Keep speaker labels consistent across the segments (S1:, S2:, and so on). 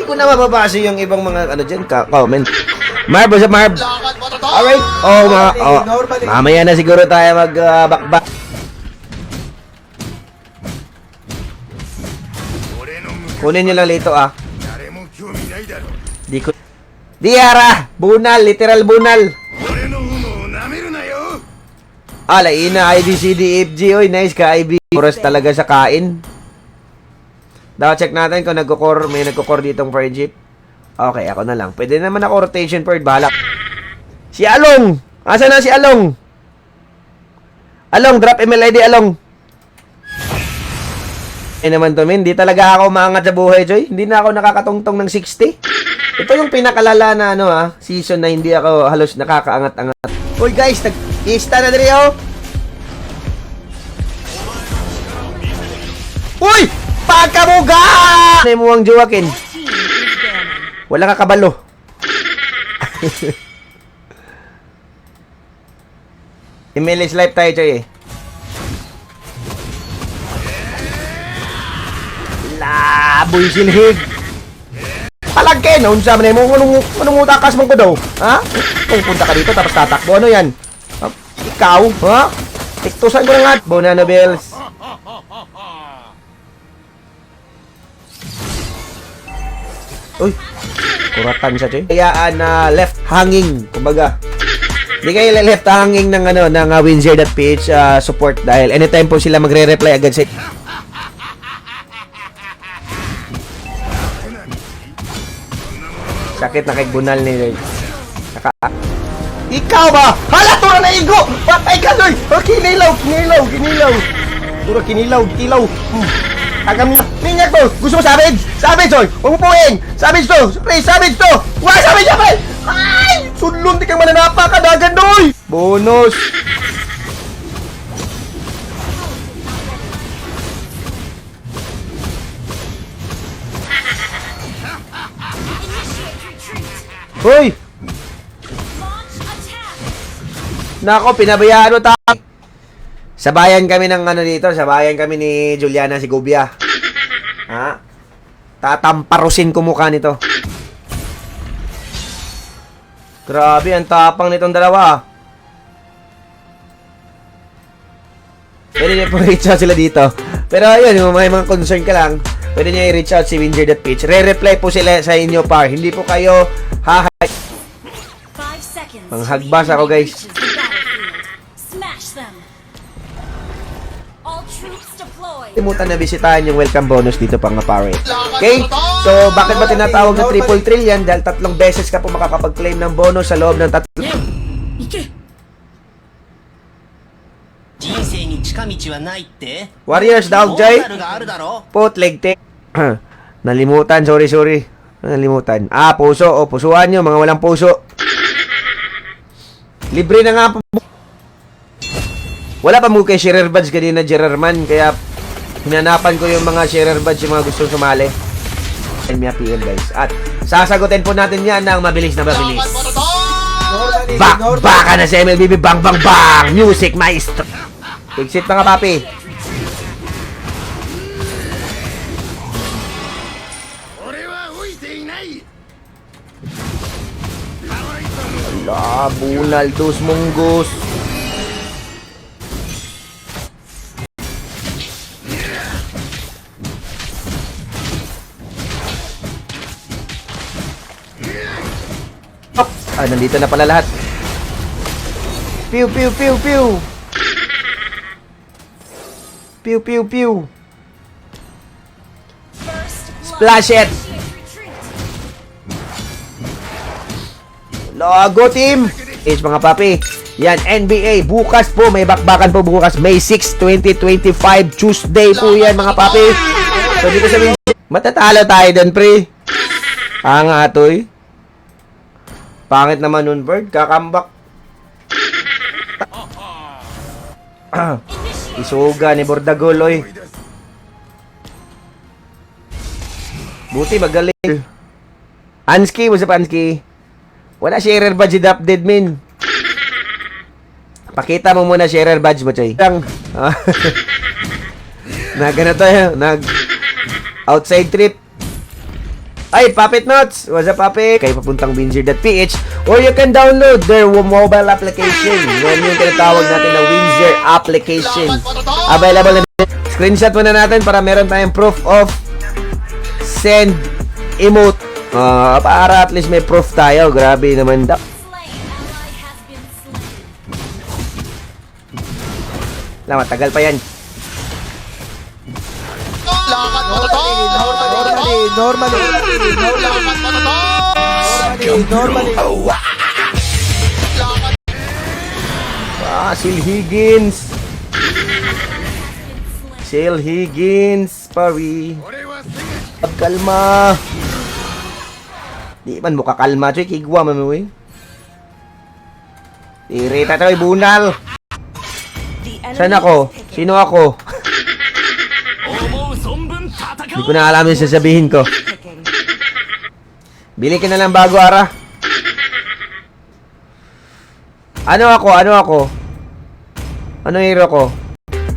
S1: Hindi ko na mababasa yung ibang mga ano dyan, comment. Marv, what's up, Marv? Alright. Mamaya na siguro tayo mag-back. Kunin nyo lang lito, Di ko... Diara! Bunal! Literal bunal! Laina, IBCDFG. Oy, nice ka, IB. Oras talaga sa kain. Dapat check natin kung may nagko-core ditong friendship. Okay, ako na lang. Pwede naman ako rotation bird. Balak. Si Along! Asa na si Along? Along, drop MLID, Along. Naman to, men. Hindi talaga ako maangat sa buhay, Joy. Hindi na ako nakakatungtong ng 60. Ito yung pinakalala na season na hindi ako halos nakakaangat-angat. Uy, guys, nag-ista na diri, Uy! Pagkamuga! Ano mo ang Joaquin? Wala ka kabalo. MLS live tayo, Choy, Laboy silhig. Palagkin, unsa man mo anong utakas mo ko daw? Ha? Pupunta ka dito tapos tatakbo ano yan? Ikaw, ha? Tiktusan ko na nga. Bonano Bells. Uy, kuratan siya, Choy. Kayaan na left hanging, kumbaga. Hindi kayo left hanging ng ng winzer.ph support dahil anytime po sila magre-reply agad sa sakit na kay bunal ni Ikaw ba? Hala, tura na igo! Patay ka, Loy! Kinilaw! Tura, kilaw. Agam na. Minyak to! Gusto mo savage? Savage, Loy! Huwag mo puhin! Savage to! Savage to! Wala, savage ako! Ay! Sudlon, di kang mananapa ka, dagan, Loy! Bonus! Hoy! Nako, pinabayaan mo tayo. Sabayan kami ng dito. Sabayan kami ni Juliana Segovia. Ha? Tatamparusin ko mukha nito. Grabe, ang tapang nitong dalawa. Pwede niya po reach out sila dito. Pero ayun, yung may mga concern ka lang, pwede niya i-reach out si winzer.ph. Re-reply po sila sa inyo, par. Hindi po kayo manghagbas ako, guys. Limutan na bisitahin yung welcome bonus dito pang pare. Okay? So, bakit ba tinatawag na triple trillion? Dahil 3 beses ka po makakapag-claim ng bonus sa loob ng 3... Warriors, Dog Jay. Pot, leg take. Nalimutan, sorry. Nalimutan. Puso. Pusuan nyo, mga walang puso. Libre na nga po. Wala pa mo kay Sharer Badge kanina, Gerarman. Kaya hinanapan ko yung mga Sharer Badge, yung mga gustong sumali. And may PM, guys. At sasagutin po natin yan ng mabilis na mabilis. Baka na si MLBB. Bang! Music maestro. Exit mga papi. Ala, bunal dos monggos. Nandito na pala lahat. Pew. Splash it. Logo team. Mga papi. Yan, NBA. Bukas po. May bakbakan po bukas. May 6, 2025. Tuesday po yan, mga papi. So, dito sabihin. Matatalo tayo doon, pre. Atoy. Pangit naman nun, Bird. Kakambak. Isuga ni Bordagoloy. Buti magaling. Ansky, what's up, Ansky? Wala sharer badge update, min. Pakita mo muna sharer badge mo, Chay. Nag outside trip. Ay, Puppet Nuts! What's up, Puppet? Kayo papuntang windsor.ph or you can download their mobile application. Yan yung tinatawag natin na Windsor application. Available na. Screenshot muna natin para meron tayong proof of send emote. Para at least may proof tayo. Grabe naman. Matagal pa yan. Normally. Sil Higgins, pari. Pagkalma. Di man mo kakalma, choy. Kigwa man mo, eh. Irita tayo, bunal. Saan ako? Sino ako? Hindi ko na alam yung sasabihin ko. Bili ka na lang bago, Ara. Ano ako? Ano hero ko?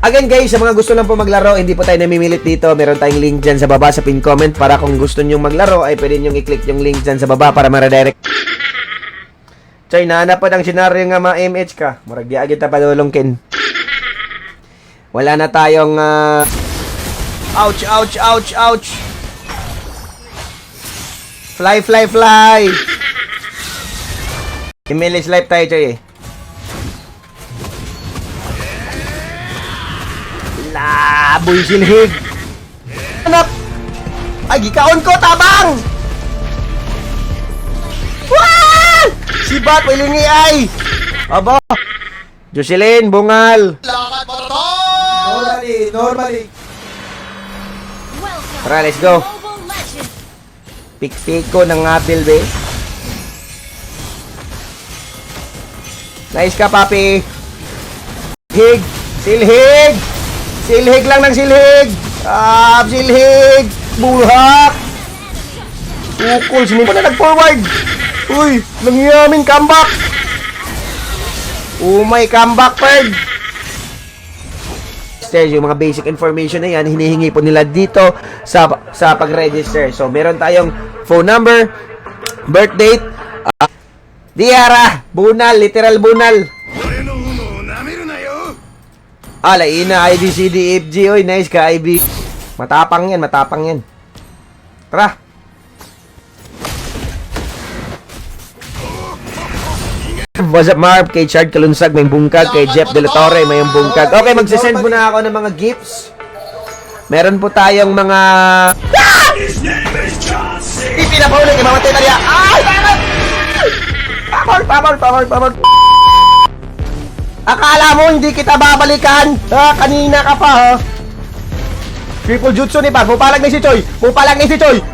S1: Again guys, sa mga gusto lang po maglaro, hindi po tayo namimilit dito. Meron tayong link dyan sa baba sa pin comment para kung gusto nyong maglaro ay pwede nyong i-click yung link dyan sa baba para ma-redirect. Choy, nahanap po ng senaryo nga ma-MH ka. Marag di agad na padulongkin. Wala na tayong ouch. Fly. Emily's life tayo, Choy, eh. Laboy silhig. Hanap. Ay, gikaon ko, tabang! Wah! Si Bat, wilingi ay! Aba! Jocelyn, bungal! Normally. Tara, let's go. Pik-pik ko ng apple, be. Nice ka, papi. Silhig lang ng silhig. Silhig. Buhak. Ukol, sino pa na nag-forward? Uy, nangyamin comeback. Oh my comeback, Perd. Yung mga basic information na yan, hinihingi po nila dito sa pag-register. So, meron tayong phone number, birth date, Diara, bunal, literal bunal. Laina, IDCDFG. Oy, nice ka, IB. Matapang yan. Tara. What's up, Marv? Kay Chard Kalunsag, may bungkag. Kay Jeff De La Torre, may bungkag. Okay, magsisend muna ako ng mga gifts. Meron po tayong mga... Ipinapaulit, imamatay na niya. Ay, pamol. Akala mo hindi kita babalikan? Kanina ka pa, ha? Triple jutsu ni Pag. Mupalag na si Choy.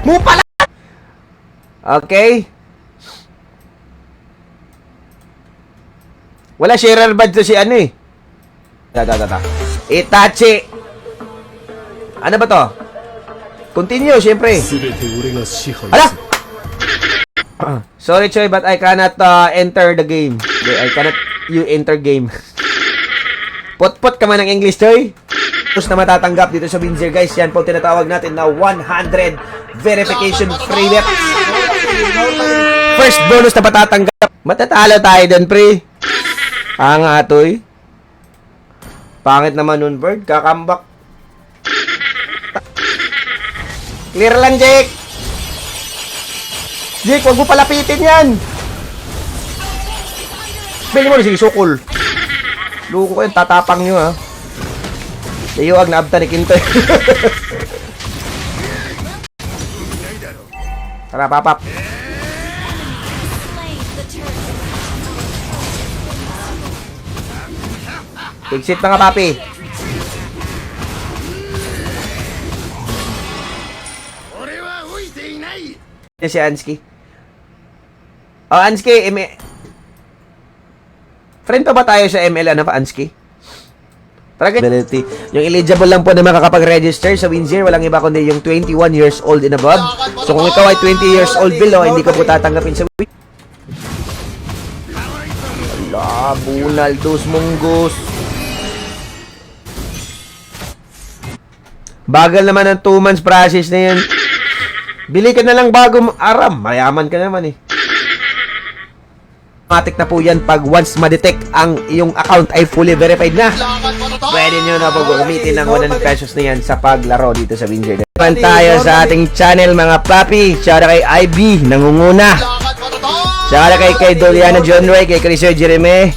S1: Mupalag! Okay. Wala sharer badge to si ano, eh. Itachi. Ano ba to? Continue, syempre. Ala! Sorry, Choy, but I cannot enter the game. I cannot you enter game. Pot ka man ng English, Choy. Tapos na matatanggap dito sa Windsor, guys. Yan po tinatawag natin na 100 verification free rep. First bonus na patatanggap. Matatalo tayo dun, pre. Atoy. Pangit naman nun, Bird. Kakambak. Clear lang, Jake. Jake, wag mo palapitin yan. Bili mo na, sige, sukol. Luko kayo, tatapang nyo, ha. Iyo, ag naabta ni Kintoy. Tara, papap. Exit na nga, papi. Si Ansky. Ansky, friend pa ba tayo sa ML, ano pa, Ansky? Yung eligible lang po na makakapag-register sa Windsor, walang iba kundi yung 21 years old and above. So kung ikaw ay 20 years old below, hindi ka po tatanggapin sa Windsor. Ala, bunal, dos munggos. Bagal naman ang 2 months process na yan. Bili ka na lang bago aram. Mayaman ka naman eh. Automatic na po yan pag once ma-detect ang iyong account ay fully verified na. Pwede nyo na po gamitin ng 100 pesos na yan sa paglaro dito sa Windsor. Naman tayo sa ating channel mga papi. Shout out kay IB, nangunguna. Shout out kay Doliana John Ray, kay Chriser Jeremy.